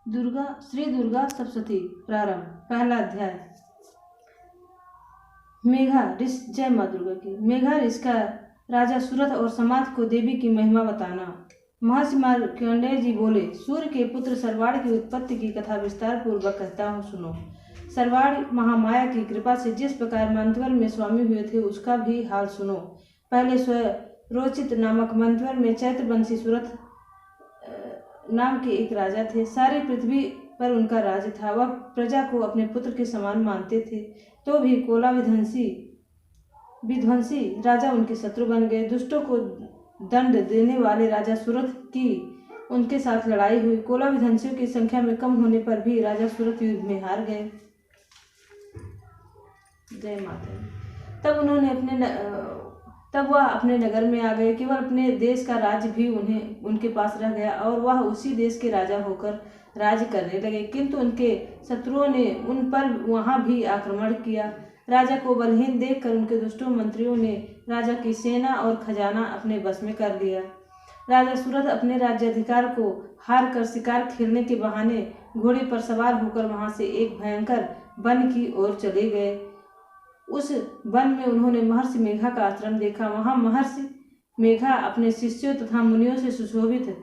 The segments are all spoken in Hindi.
श्री दुर्गा सप्तशती प्रारंभ। पहला अध्याय। मेघा ऋष। जय माँ दुर्गा की। मेघा ऋष का राजा सूरत और समाज को देवी की महिमा बताना। महर्षि मार्कंडेय जी बोले, सूर्य के पुत्र सर्वाड़ की उत्पत्ति की कथा विस्तार पूर्वक कहता हूँ, सुनो। सर्वाड़ महामाया की कृपा से जिस प्रकार मंथवर में स्वामी हुए थे उसका भी हाल सुनो। पहले स्वरोचित नामक मंथवर में चैत्रवंशी सूरत नाम के एक राजा थे। सारी पृथ्वी पर उनका राज था। वह प्रजा को अपने पुत्र के समान मानते थे, तो भी कोला विध्वंसी राजा उनके शत्रु बन गए। दुष्टों को दंड देने वाले राजा सूरत की उनके साथ लड़ाई हुई। कोला विध्वंसियों की संख्या में कम होने पर भी राजा सूरत युद्ध में हार गए। जय माता। तब वह अपने नगर में आ गए। केवल अपने देश का राज्य भी उनके पास रह गया और वह उसी देश के राजा होकर राज्य करने लगे। किंतु उनके शत्रुओं ने उन पर वहां भी आक्रमण किया। राजा को बलहीन देखकर उनके दुष्टों मंत्रियों ने राजा की सेना और खजाना अपने बस में कर लिया। राजा सूरत अपने राज्याधिकार को हार कर शिकार खेलने के बहाने घोड़े पर सवार होकर वहां से एक भयंकर वन की ओर चले गए। उस वन में उन्होंने महर्षि मेघा का आश्रम देखा। वहां महर्षि मेघा अपने शिष्यों तथा मुनियों से सुशोभित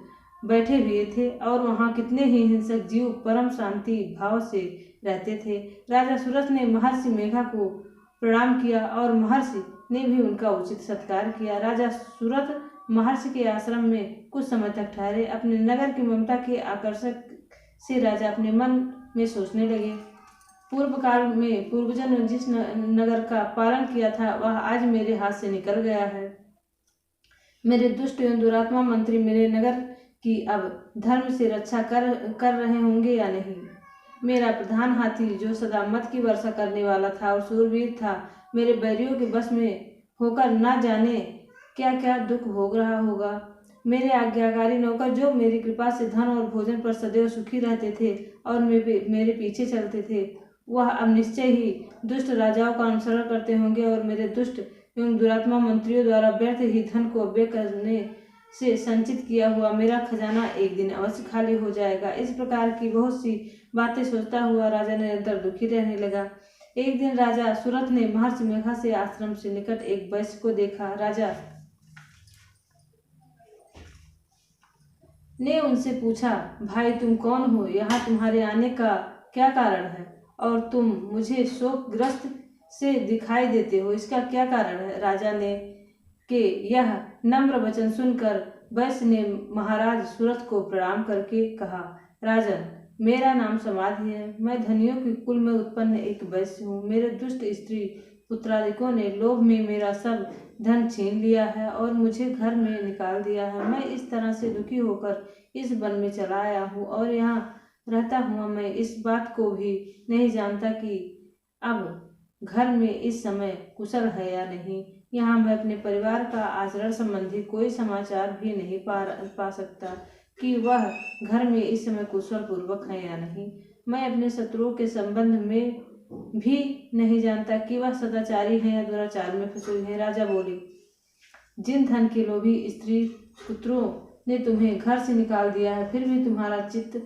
बैठे हुए थे और वहां कितने ही हिंसक जीव परम शांति भाव से रहते थे। राजा सूरत ने महर्षि मेघा को प्रणाम किया और महर्षि ने भी उनका उचित सत्कार किया। राजा सूरत महर्षि के आश्रम में कुछ समय तक ठहरे। अपने नगर की ममता के आकर्षक से राजा अपने मन में सोचने लगे, पूर्व काल में पूर्वजों ने जिस नगर का पालन किया था वह आज मेरे हाथ से निकल गया है। मेरे दुष्ट एवं दुरात्मा मंत्री मेरे नगर की अब धर्म से रक्षा कर रहे होंगे या नहीं। मेरा प्रधान हाथी जो सदा मत की वर्षा करने वाला था और सूरवीर था, मेरे बैरियों के बस में होकर न जाने क्या क्या दुख भोग रहा होगा। मेरे आज्ञाकारी नौकर जो मेरी कृपा से धन और भोजन पर सदैव सुखी रहते थे और मेरे पीछे चलते थे, वह अब निश्चय ही दुष्ट राजाओं का अनुसरण करते होंगे और मेरे दुष्ट एवं दुरात्मा मंत्रियों द्वारा व्यर्थ ही धन को व्यय करने से संचित किया हुआ मेरा खजाना एक दिन अवश्य खाली हो जाएगा। इस प्रकार की बहुत सी बातें सोचता हुआ राजा निरंतर दुखी रहने लगा। एक दिन राजा सूरत ने महर्षि मेघा से आश्रम से निकट एक वैश्य को देखा। राजा ने उनसे पूछा, भाई तुम कौन हो? यहाँ तुम्हारे आने का क्या कारण है और तुम मुझे शोकग्रस्त से दिखाई देते हो, इसका क्या कारण है? राजा ने के यह नम्र वचन सुनकर वैश्य ने महाराज सूरत को प्रणाम करके कहा, राजन, मेरा नाम समाधि है। मैं धनियों के कुल में उत्पन्न एक वैश्य हूँ। मेरे दुष्ट स्त्री पुत्रादिकों ने लोभ में मेरा सब धन छीन लिया है और मुझे घर में निकाल दिया है। मैं इस तरह से दुखी होकर इस वन में चला आया हूँ और यहाँ रहता हुआ मैं इस बात को भी नहीं जानता कि अब घर में इस समय कुशल है या नहीं। यहाँ मैं अपने परिवार का आचरण संबंधी कोई समाचार भी नहीं पा सकता कि वह घर में इस समय कुशल पूर्वक है या नहीं। मैं अपने शत्रुओं के संबंध में भी नहीं जानता कि वह सदाचारी है या दुराचार में फंसे हुए हैं। राजा बोले, जिन धन के लोभी स्त्री पुत्रों ने तुम्हें घर से निकाल दिया है, फिर भी तुम्हारा चित्त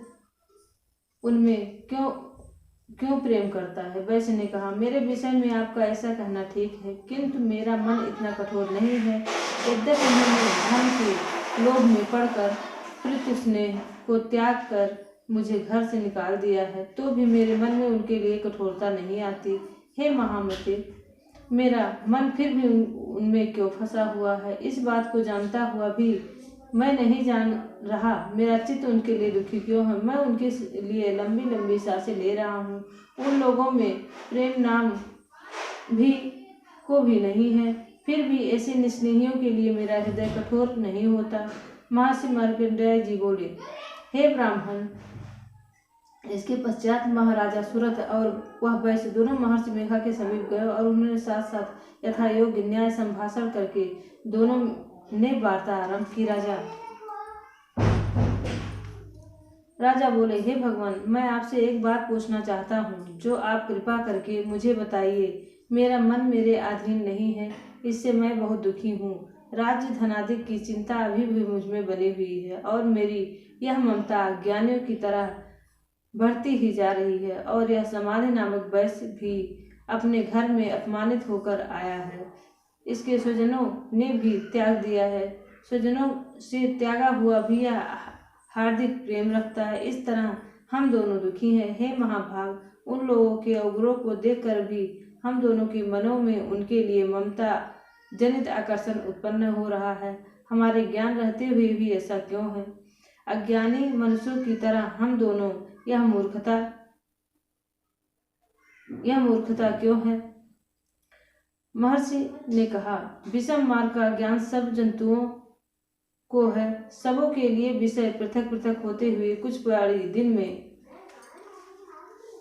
उनमें क्यों प्रेम करता है? वैश्य ने कहा, मेरे विषय में आपका ऐसा कहना ठीक है, किंतु मेरा मन इतना कठोर नहीं है। यद्यपि उन्होंने धन के लोभ में पड़कर प्रीति स्नेह को त्याग कर मुझे घर से निकाल दिया है, तो भी मेरे मन में उनके लिए कठोरता नहीं आती। हे महामते, मेरा मन फिर भी उनमें क्यों फंसा हुआ है? इस बात को जानता हुआ भी मैं नहीं जान रहा मेरा चित्त उनके लिए दुखी क्यों है। मैं उनके लिए लंबी लंबी सांसें ले रहा हूँ। उन लोगों में प्रेम नाम को भी नहीं है, फिर भी ऐसे निस्नेहियों के लिए मेरा हृदय कठोर नहीं होता। महर्षि मार्कंडेय जी बोले, हे ब्राह्मण। इसके पश्चात महाराजा सूरत और वह वैश्य दोनों महर्षि मेघा के समीप गए और उन्होंने साथ साथ यथा योग्य न्याय संभाषण करके दोनों ने वार्ता आरंभ की। राजा बोले, हे भगवान, मैं आपसे एक बात पूछना चाहता हूँ, जो आप कृपा करके मुझे बताइए। मेरा मन मेरे अधीन नहीं है, इससे मैं बहुत दुखी हूँ। राज्य धनाधिक की चिंता अभी भी मुझ में बनी हुई है और मेरी यह ममता ज्ञानियों की तरह बढ़ती ही जा रही है और यह समाधि नामक वैश्य भी अपने घर में अपमानित होकर आया है। इसके स्वजनों ने भी त्याग दिया है। स्वजनों से त्यागा हुआ भी यह हार्दिक प्रेम रखता है। इस तरह हम दोनों दुखी हैं। हे महाभाग, उन लोगों के अवगुणों को देखकर भी हम दोनों के मनों में उनके लिए ममता जनित आकर्षण उत्पन्न हो रहा है। हमारे ज्ञान रहते हुए भी ऐसा क्यों है? अज्ञानी मनुष्यों की तरह हम दोनों यह मूर्खता क्यों है? महर्षि ने कहा, विषम मार्ग का ज्ञान सब जंतुओं को है। सबों के लिए विषय पृथक पृथक होते हुए कुछ प्राणी दिन में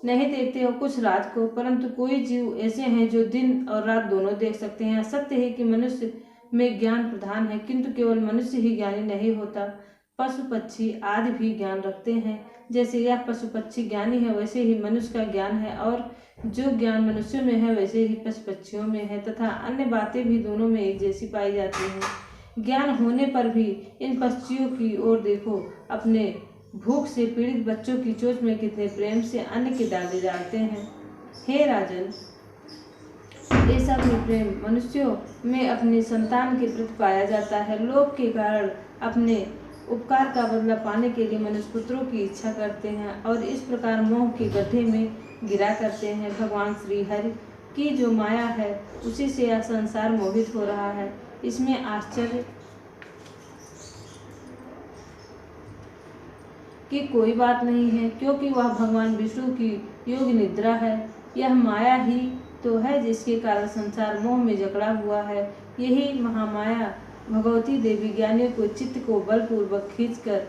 नहीं देखते और कुछ रात को, परंतु कोई जीव ऐसे हैं जो दिन और रात दोनों देख सकते हैं। सत्य है कि मनुष्य में ज्ञान प्रधान है, किंतु केवल मनुष्य ही ज्ञानी नहीं होता। पशु पक्षी आदि भी ज्ञान रखते हैं। जैसे यह पशु पक्षी ज्ञानी है, वैसे ही मनुष्य का ज्ञान है, और जो ज्ञान मनुष्यों में है वैसे ही पशु पक्षियों में है, तथा अन्य बातें भी दोनों में एक जैसी पाई जाती हैं। ज्ञान होने पर भी इन पक्षियों की ओर देखो, अपने भूख से पीड़ित बच्चों की चोंच में कितने प्रेम से अन्न के दाने डालते हैं। हे राजन, ऐसा भी प्रेम मनुष्यों में अपनी संतान के प्रति पाया जाता है। लोभ के कारण अपने उपकार का बदला पाने के लिए मनुष्य पुत्रों की इच्छा करते हैं और इस प्रकार मोह के गड्ढे में गिरा करते हैं। भगवान श्री हरि की जो माया है, उसी से यह संसार मोहित हो रहा है। इसमें आश्चर्य की कोई बात नहीं है, क्योंकि वह भगवान विष्णु की योग निद्रा है। यह माया ही तो है जिसके कारण संसार मोह में जकड़ा हुआ है। यही महामाया भगवती देवी ज्ञानियों को चित्त को बलपूर्वक खींचकर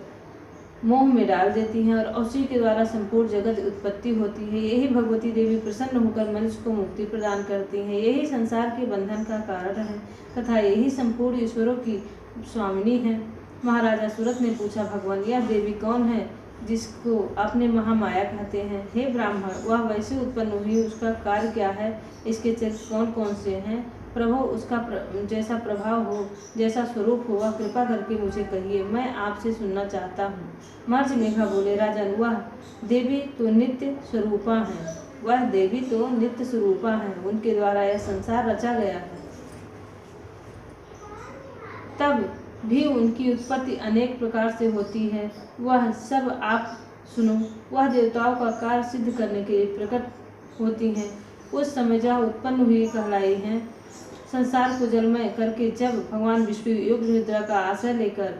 मोह में डाल देती हैं और उसी के द्वारा संपूर्ण जगत उत्पत्ति होती है। यही भगवती देवी प्रसन्न होकर मनुष्य को मुक्ति प्रदान करती हैं। यही संसार के बंधन का कारण है तथा यही संपूर्ण ईश्वरों की स्वामिनी है। महाराजा सूरत ने पूछा, भगवान, यह देवी कौन है जिसको आपने महामाया कहते हैं? हे ब्राह्मण, वह वैसे उत्पन्न हुई, उसका कार्य क्या है? इसके चरित्र कौन कौन से हैं? प्रभु, उसका जैसा प्रभाव हो, जैसा स्वरूप हो, वह कृपा करके मुझे कहिए, मैं आपसे सुनना चाहता हूँ। महर्षि मेघा बोले, राजन, वह देवी तो नित्य स्वरूपा है। वह देवी तो नित्य स्वरूपा है, उनके द्वारा यह संसार रचा गया है। तब भी उनकी उत्पत्ति अनेक प्रकार से होती है, वह सब आप सुनो। वह देवताओं का कार्य सिद्ध करने के लिए प्रकट होती हैं। उस समय जहाँ उत्पन्न हुई कहलाई हैं। संसार को जलमय करके जब भगवान विष्णु योग निद्रा का आश्रय लेकर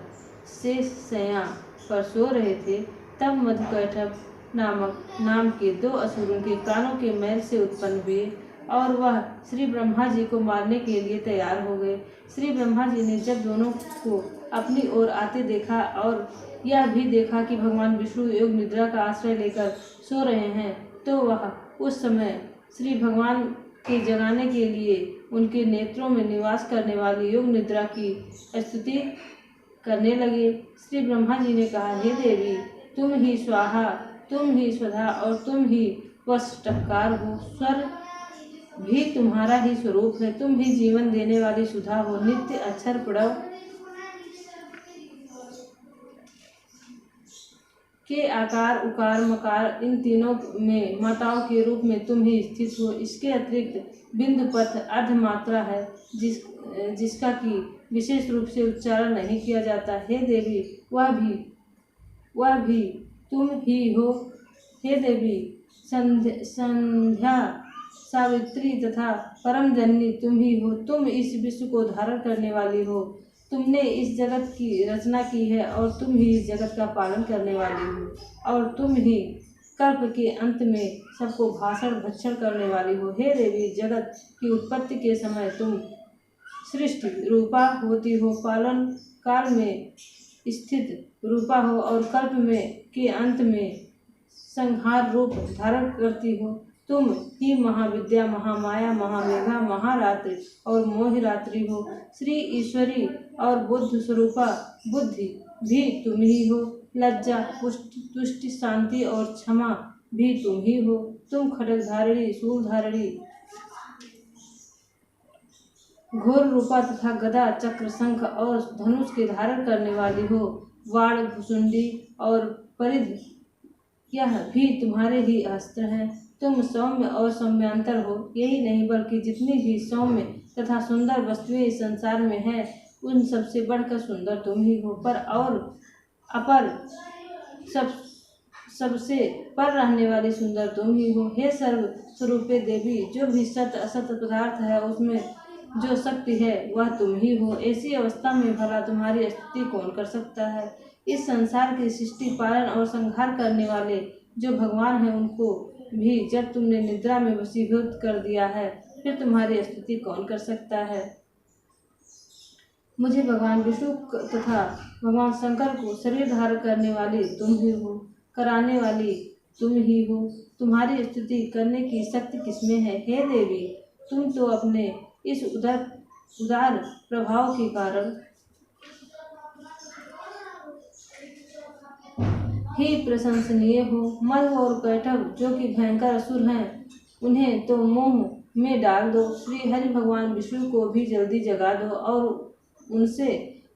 शेष शैया पर सो रहे थे, तब मधुकैटभ नाम के दो असुर उनके कानों के मैल से उत्पन्न हुए और वह श्री ब्रह्मा जी को मारने के लिए तैयार हो गए। श्री ब्रह्मा जी ने जब दोनों को अपनी ओर आते देखा और यह भी देखा कि भगवान विष्णु योग निद्रा का आश्रय लेकर सो रहे हैं, तो वह उस समय श्री भगवान के जगाने के लिए उनके नेत्रों में निवास करने वाली योग निद्रा की स्तुति करने लगे। श्री ब्रह्मा जी ने कहा, हे देवी, तुम ही स्वाहा, तुम ही स्वधा और तुम ही वषट्कार हो। स्वर भी तुम्हारा ही स्वरूप है। तुम ही जीवन देने वाली सुधा हो। नित्य अक्षर प्रणव के आकार, उकार, मकार, इन तीनों में माताओं के रूप में तुम ही स्थित हो। इसके अतिरिक्त बिंदु पथ अर्धमात्रा है जिसका कि विशेष रूप से उच्चारण नहीं किया जाता। हे देवी, वह भी तुम ही हो। हे देवी, संध्या, सावित्री तथा परम जननी तुम ही हो। तुम इस विश्व को धारण करने वाली हो। तुमने इस जगत की रचना की है और तुम ही इस जगत का पालन करने वाली हो और तुम ही कल्प के अंत में सबको भाषण भक्षण करने वाली हो। हे देवी, जगत की उत्पत्ति के समय तुम सृष्टि रूपा होती हो, पालन काल में स्थित रूपा हो और कल्प में के अंत में संहार रूप धारण करती हो। तुम ही महाविद्या, महामाया, महामेघा, महारात्रि और मोहिरात्रि हो। श्री ईश्वरी और बुद्ध स्वरूपा बुद्धि भी तुम ही हो। लज्जा, तुष्टि, शांति और क्षमा भी तुम ही हो। तुम खड्गधारिणी, शूलधारिणी, घोर रूपा तथा गदा, चक्र, शंख और धनुष के धारण करने वाली हो। वाण, भुसुंडी और परिध यह भी तुम्हारे ही अस्त्र हैं। तुम सौम्य और सौम्यांतर हो। यही नहीं बल्कि जितनी भी सौम्य तथा सुंदर वस्तुएं इस संसार में है, उन सबसे बढ़कर सुंदर तुम ही हो। पर और अपर सब सबसे पर रहने वाली सुंदर तुम ही हो। हे सर्व स्वरूपे देवी, जो भी सत असत पदार्थ है उसमें जो शक्ति है वह तुम ही हो। ऐसी अवस्था में भला तुम्हारी स्तुति कौन कर सकता है। इस संसार की सृष्टि पालन और संहार करने वाले जो भगवान हैं, उनको भी जब तुमने निद्रा में वशीभूत कर दिया है, फिर तुम्हारी स्तुति कौन कर सकता है। मुझे भगवान विष्णु तथा भगवान शंकर को शरीर धारण करने वाली तुम ही हो, कराने वाली तुम ही हो। तुम्हारी स्तुति करने की शक्ति किसमें है। हे देवी, तुम तो अपने इस उदार प्रभाव के कारण ही प्रशंसनीय हो। मद और कैटभ, जो कि भयंकर असुर हैं, उन्हें तो मोह में डाल दो। श्री हरि भगवान विष्णु को भी जल्दी जगा दो और उनसे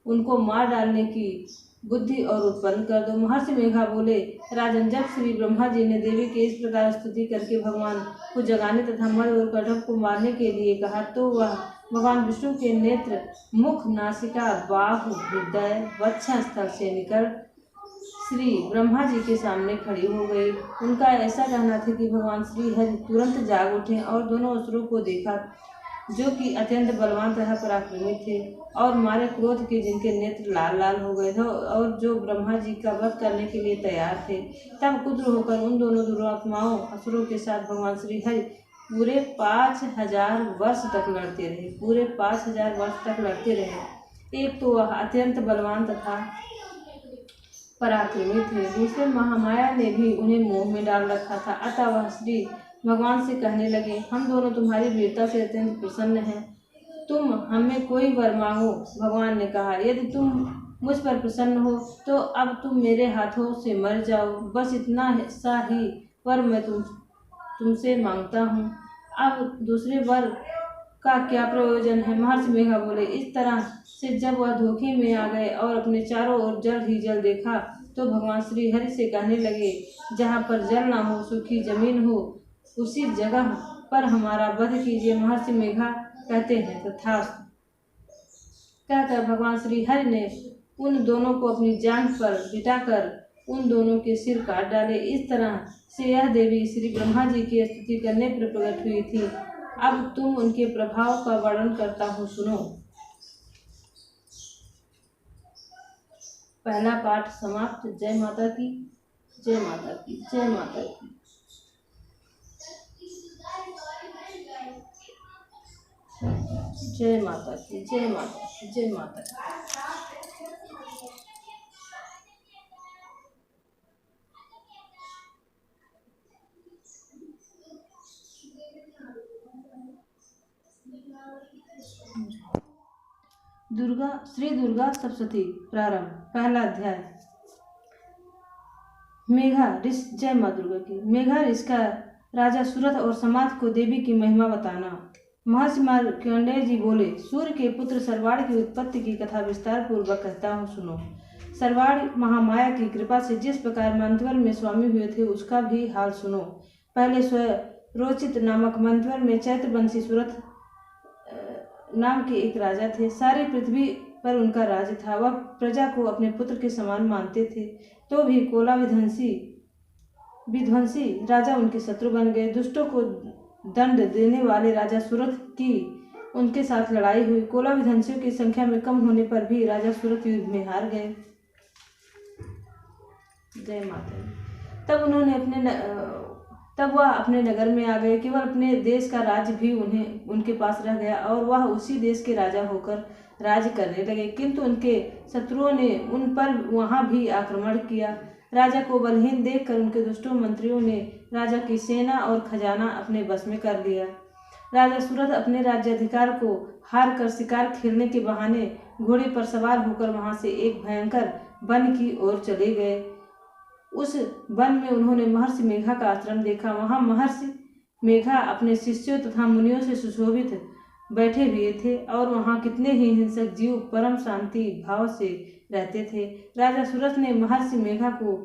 उनको मार डालने की बुद्धि और उत्पन्न कर दो। महर्षि मेघा बोले, राजन, जब श्री ब्रह्मा जी ने देवी के इस प्रकार स्तुति करके भगवान को जगाने तथा मद और कैटभ को मारने के लिए कहा, तो वह भगवान विष्णु के नेत्र, मुख, नासिका, बाहु, हृदय, वक्षस्थल से निकल श्री ब्रह्मा जी के सामने खड़ी हो गई। उनका ऐसा कहना था कि भगवान श्री हरि तुरंत जाग उठे और दोनों असुरों को देखा, जो कि अत्यंत बलवान तथा पराक्रमी थे और मारे क्रोध के जिनके नेत्र लाल लाल हो गए थे और जो ब्रह्मा जी का वध करने के लिए तैयार थे। तब क्रुद्ध होकर उन दोनों दुरात्माओं असुरों के साथ भगवान श्री हरि पूरे 5000 वर्ष तक लड़ते रहे। पूरे 5000 वर्ष तक लड़ते रहे। एक तो वह अत्यंत बलवान तथा पराक्रमी थे, दूसरे महामाया ने भी उन्हें मोह में डाल रखा था। अतः वह श्री भगवान से कहने लगे, हम दोनों तुम्हारी वीरता से अत्यंत प्रसन्न हैं, तुम हमें कोई वर मांगो। भगवान ने कहा, यदि तुम मुझ पर प्रसन्न हो तो अब तुम मेरे हाथों से मर जाओ। बस इतना सा ही वर मैं तुमसे मांगता हूँ। अब दूसरे वर का क्या प्रयोजन है। महर्षि मेघा बोले, इस तरह से जब वह धोखे में आ गए और अपने चारों ओर जल ही जल देखा, तो भगवान श्री हरि से कहने लगे, जहाँ पर जल ना हो, सूखी जमीन हो, उसी जगह पर हमारा वध कीजिए। महर्षि मेघा कहते हैं, तथास्तु कहकर भगवान श्री हरि ने उन दोनों को अपनी जांघ पर बिठाकर उन दोनों के सिर काट डाले। इस तरह से यह देवी श्री ब्रह्मा जी की स्तुति करने पर प्रकट हुई थी। अब तुम उनके प्रभाव का वर्णन करता हूँ, सुनो। पहला पाठ समाप्त। जय माता की, जय माता की, जय माता की। जय माता की, जय माता की, जय माता की। श्री दुर्गा सप्तशती प्रारंभ। पहला अध्याय। मेघा ऋष। जय माँ दुर्गा की। मेघा ऋष का राजा सूरत और समाज को देवी की महिमा बताना। महर्षि मार्कंडेय जी बोले, सूर्य के पुत्र सर्वाड़ की उत्पत्ति की कथा विस्तार पूर्वक कहता हूँ, सुनो। सर्वाड़ महामाया की कृपा से जिस प्रकार मंथवर में स्वामी हुए थे, उसका भी हाल सुनो। पहले स्वरोचित नामक मंथवर में चैत्रवंशी सूरत नाम के एक राजा थे। सारी पृथ्वी पर उनका राज था। वह प्रजा को अपने पुत्र के समान मानते थे, तो भी कोला विध्वंसी राजा उनके शत्रु बन गए। दुष्टों को दंड देने वाले राजा सूरत की उनके साथ लड़ाई हुई। कोला विध्वंसियों की संख्या में कम होने पर भी राजा सूरत युद्ध में हार गए। जय माता। तब वह अपने नगर में आ गए। केवल अपने देश का राज्य भी उनके पास रह गया और वह उसी देश के राजा होकर राज्य करने लगे। किंतु उनके शत्रुओं ने उन पर वहां भी आक्रमण किया। राजा को बलहीन देखकर उनके दुष्टों मंत्रियों ने राजा की सेना और खजाना अपने बस में कर लिया। राजा सूरत अपने राज्याधिकार को हार कर शिकार खेलने के बहाने घोड़े पर सवार होकर वहां से एक भयंकर वन की ओर चले गए। उस वन में उन्होंने महर्षि मेघा का आश्रम देखा। वहां महर्षि मेघा अपने शिष्यों तथा मुनियों से सुशोभित बैठे हुए थे और वहां कितने ही हिंसक जीव परम शांति भाव से रहते थे। राजा सूरत ने महर्षि मेघा को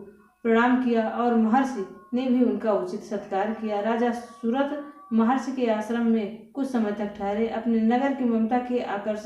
प्रणाम किया और महर्षि ने भी उनका उचित सत्कार किया। राजा सूरत महर्षि के आश्रम में कुछ समय तक ठहरे। अपने नगर की ममता के आकर्षण